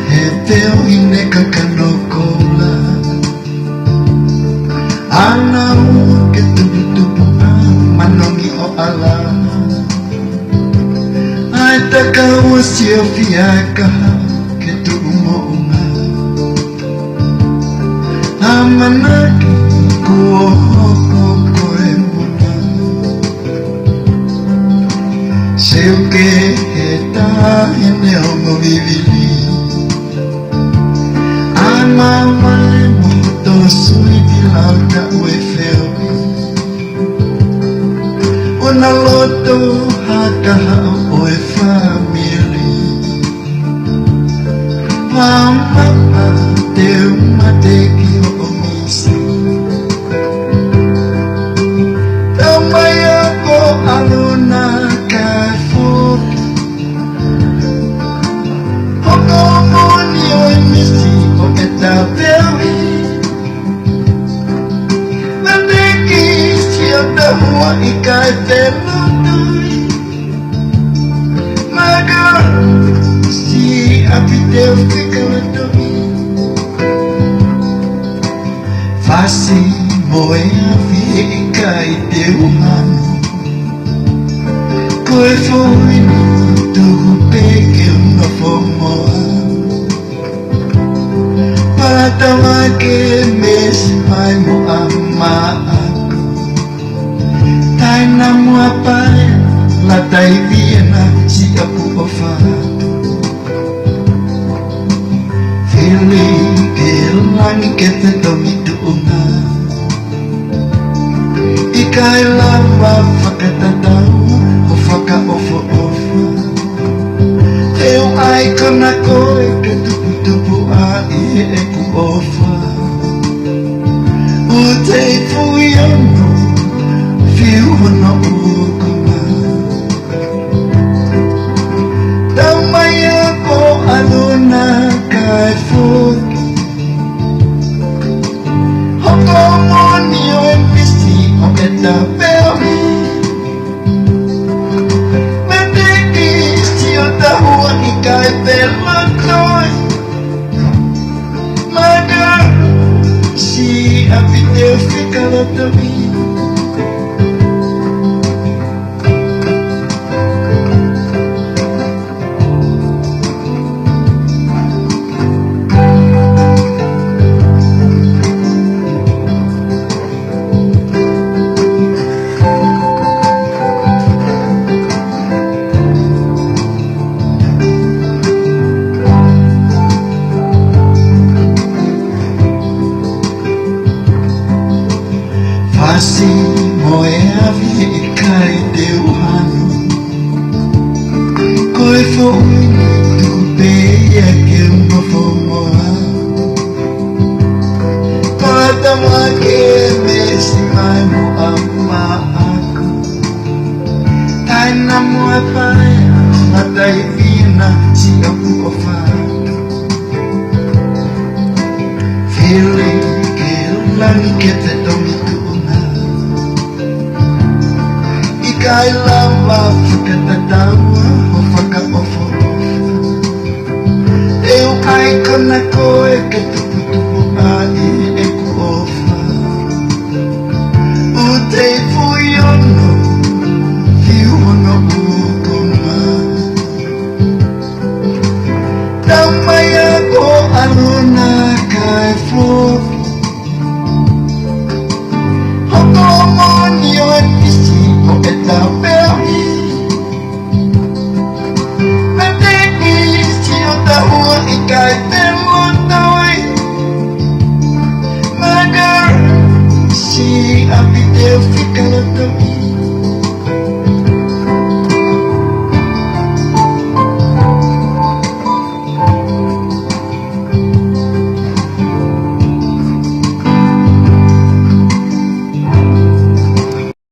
he teo hine kakanokola ana ke tubu manongi o ala ai takawa sia fiaka ke tumo uma amanaki kuo koe muna seu que heta hene homo vivili amamai muto sui di lauta ue feo una loto haka ue family mama te umateki o omisi tamaya ko aluna kai fuki hoko moni o emisi o eta pewi nateki sio tahua ikai pelotui maga si apiteu fikalotui fasi moe fica e teu mano coi foi no tu pegue no fomo para tomar que mes mai mo ama aku tai na mo apa la tai viena si aku ofa feeling que langi que te tomi tu una ikai lava whakatatau o whakaofo-ofo teo ai kona koe ke tupu a i e ku ofa o te fui ono whiu ono ukuma tau mai a ko aluna kai fuki hoko moni o emisi o eta peori meteki si o tahua i kai pelotoi maga si apiteu fikalotoi Fasi moe avi e kai teu hano koe foi tu peia ke umbo fomoa pata ma ke mesi mai mo ama aku tai na mo apai na tai vina si aku ofa feeling ke langi ke te tomi kai lava whakatataua o whakaofo-ofo teo ai kona koe ke tupu a i e ku ofa o te fui ono whiu ono ukuma tau mai a ko aluna kai fuki hoko moni o emisi o eta